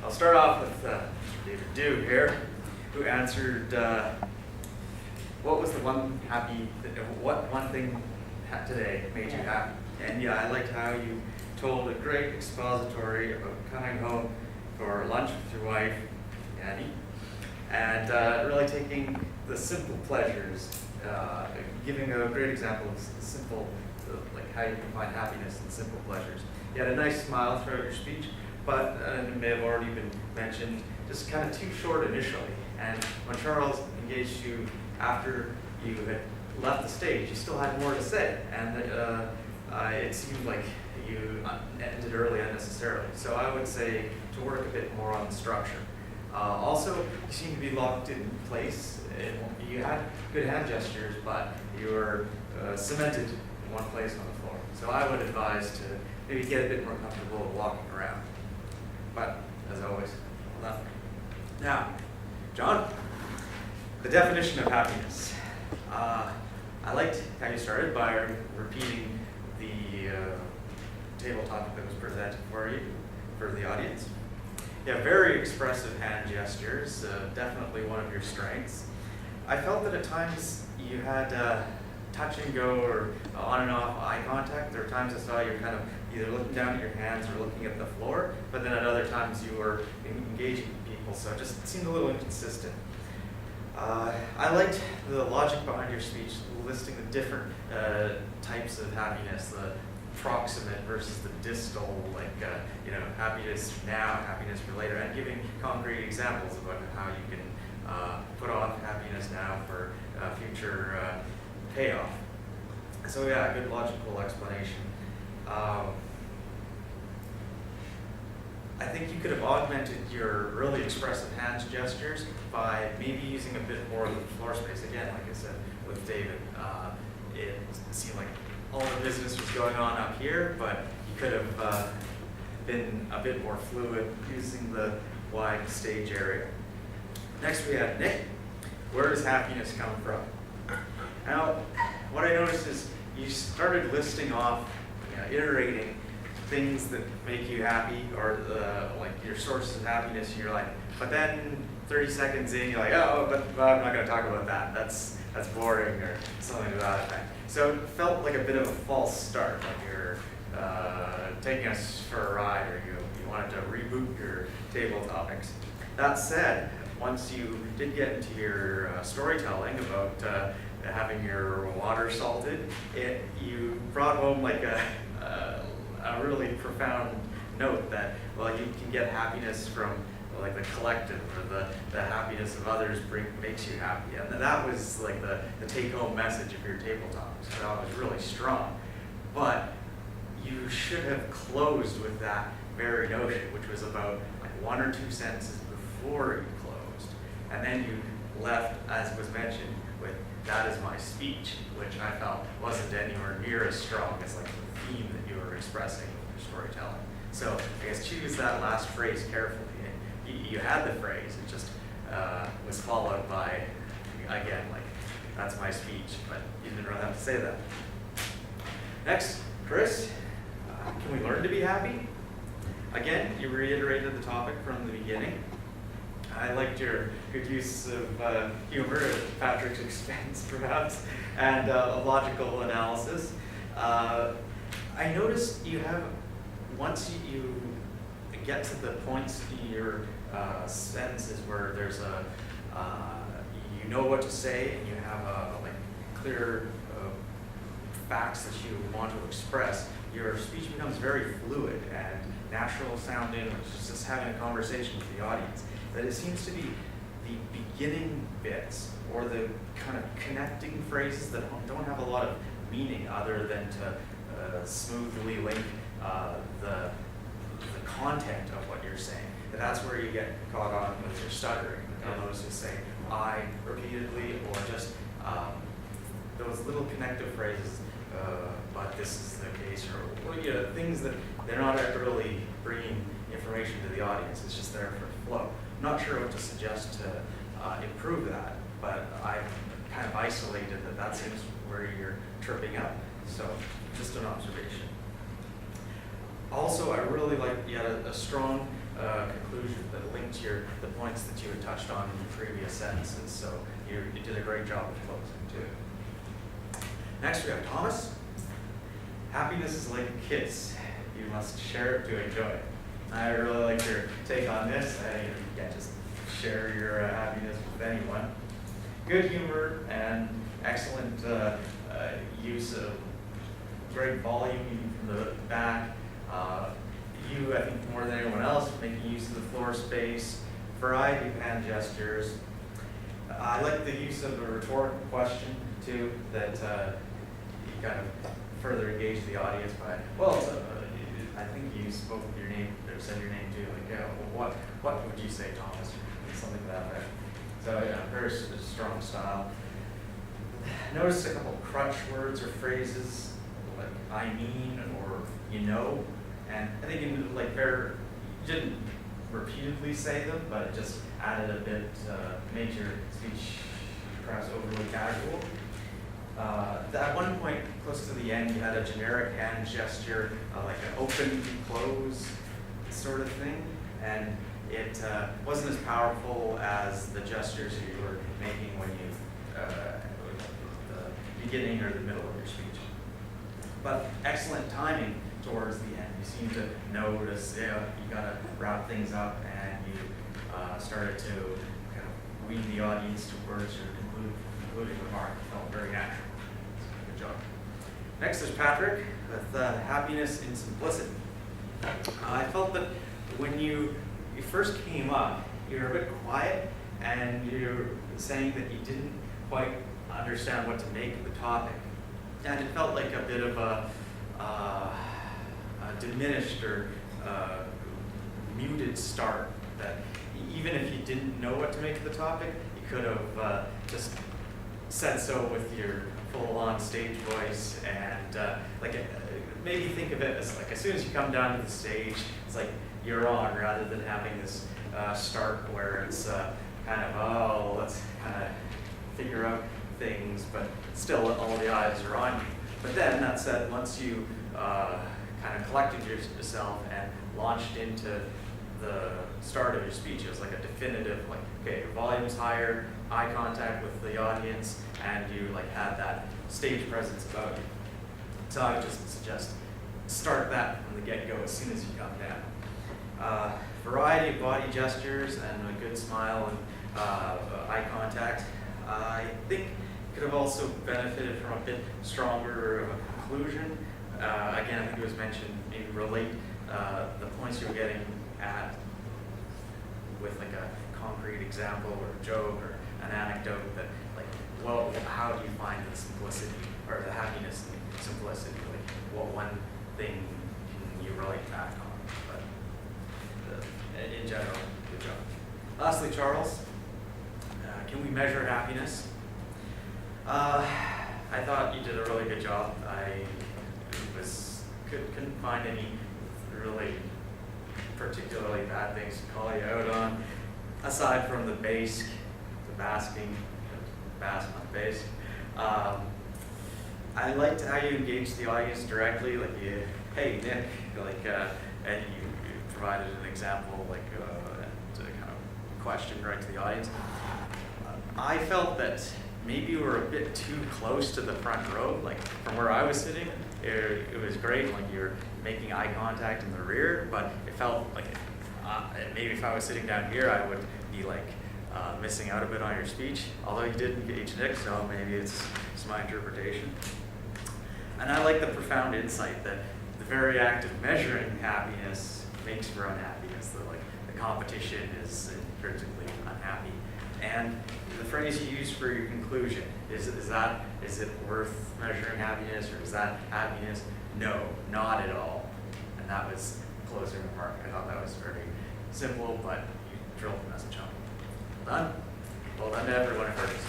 I'll start off with David Dew here, who answered, what was the one thing today made you happy? And yeah, I liked how you told a great expository about coming home for lunch with your wife, Annie, and really taking the simple pleasures, giving a great example of simple, like how you can find happiness in simple pleasures. You had a nice smile throughout your speech, but it may have already been mentioned, just kind of too short initially. And when Charles engaged you after you had left the stage, you still had more to say, and it seemed like you ended early unnecessarily. So I would say to work a bit more on the structure. Also, you seem to be locked in place. You had good hand gestures, but you were cemented in one place on the floor. So I would advise to maybe get a bit more comfortable walking around. But, as always, well done. Now, John, the definition of happiness. I liked how you started by repeating the table topic that was presented for the audience. Yeah, very expressive hand gestures, definitely one of your strengths. I felt that at times you had touch and go or on and off eye contact. There were times I saw you kind of either looking down at your hands or looking at the floor, but then at other times you were engaging people, so it just seemed a little inconsistent. I liked the logic behind your speech, listing the different types of happiness, the proximate versus the distal, like happiness now, happiness for later, and giving concrete examples about how you can put off happiness now for future payoff. So yeah, good logical explanation. I think you could have augmented your really expressive hand gestures by maybe using a bit more of the floor space. Again, like I said with David, it seemed like all the business was going on up here, but you could have been a bit more fluid using the wide stage area. Next we have Nick. Where does happiness come from? Now, what I noticed is you started listing off, iterating things that make you happy, or like your sources of happiness in your life. But then 30 seconds in, you're like, oh, but I'm not going to talk about that. That's boring, or something to that effect. So it felt like a bit of a false start, like you're taking us for a ride, or you wanted to reboot your table topics. That said, once you did get into your storytelling about having your water salted, you brought home like a really profound note that, well, you can get happiness from like the collective, or the happiness of others makes you happy. And that was like the take-home message of your table topics. So that was really strong. But you should have closed with that very notion, which was about like one or two sentences before you closed. And then you left, as was mentioned, with "that is my speech," which I felt wasn't anywhere near as strong as like the theme that you were expressing with your storytelling. So I guess choose that last phrase carefully. You had the phrase, it just was followed by, again, like, "that's my speech," but you didn't really have to say that. Next, Chris, can we learn to be happy? Again, you reiterated the topic from the beginning. I liked your good use of humor at Patrick's expense, perhaps, and a logical analysis. I noticed you have, once you get to the points in your sentences where there's you know what to say, and you have like clear facts that you want to express, your speech becomes very fluid and natural sounding, which is just having a conversation with the audience. That it seems to be the beginning bits, or the kind of connecting phrases that don't have a lot of meaning other than to smoothly link the content of what you're saying. And that's where you get caught on with your stuttering. You'll notice you say "I" repeatedly, or just those little connective phrases, but this is the case, or things that they're not really bringing information to the audience. It's just there for flow. I'm not sure what to suggest to improve that, but I kind of isolated that seems where you're tripping up. So just an observation. Also, I really like you had a strong conclusion that to the points that you had touched on in the previous sentences. So you did a great job of closing too. Next we have Thomas. Happiness is like a kiss. You must share it to enjoy it. I really like your take on this. You can't just share your happiness with anyone. Good humor and excellent use of great volume even from the back. You, I think, more than anyone else, making use of the floor space, variety of hand gestures. I like the use of a rhetorical question too, that you kind of further engage the audience by, well, I think you spoke your name, or said your name too, like, what would you say, Thomas? Something to that effect. So yeah, very strong style. Notice a couple crutch words or phrases, like I mean, or you know. And I think in like you didn't repeatedly say them, but it just added a bit, made your speech perhaps overly casual. At one point, close to the end, you had a generic hand gesture, like an open, close sort of thing, and it wasn't as powerful as the gestures you were making when you, the beginning or the middle of your speech. But excellent timing towards the end. You seem to notice, you gotta wrap things up, and you started to kind of weed the audience towards your concluding remark. It felt very natural. Good job. Next is Patrick with happiness in simplicity. I felt that when you first came up, you were a bit quiet, and you were saying that you didn't quite understand what to make of the topic. And it felt like a bit of a diminished or muted start, that even if you didn't know what to make of the topic, you could have just said so with your full-on stage voice, and maybe think of it as like as soon as you come down to the stage, it's like you're on, rather than having this start where it's kind of, let's kind of figure out things, but still all the eyes are on you. But then, that said, once you kind of collected yourself and launched into the start of your speech, it was like a definitive, like, okay, your volume's higher, eye contact with the audience, and you like had that stage presence about you. So I would just suggest start that from the get-go as soon as you come down. Variety of body gestures and a good smile and eye contact. I think could have also benefited from a bit stronger of a conclusion. Again, I think it was mentioned, maybe relate the points you were getting at with like a concrete example or a joke or an anecdote that, like, well, how do you find the simplicity or the happiness in simplicity? Like, what one thing can you relate back on? But in general, good job. Lastly, Charles, can we measure happiness? I thought you did a really good job. I couldn't find any really particularly bad things to call you out on, aside from the bass, the basking, the bass on the bass. I liked how you engaged the audience directly, like you, hey Nick, like, and you provided an example, like to kind of question right to the audience. I felt that maybe you were a bit too close to the front row, like from where I was sitting. It was great, like you were making eye contact in the rear, but it felt like maybe if I was sitting down here, I would be like missing out a bit on your speech. Although you did engage Nick, so maybe it's my interpretation. And I like the profound insight that the very act of measuring happiness makes for unhappiness. That like the competition is intrinsically unhappy. And the phrase you use for your conclusion, is it worth measuring happiness, or is that happiness? No, not at all. And that was closing remark. I thought that was very simple, but you drilled the message home. Well done. Well done to everyone who heard this.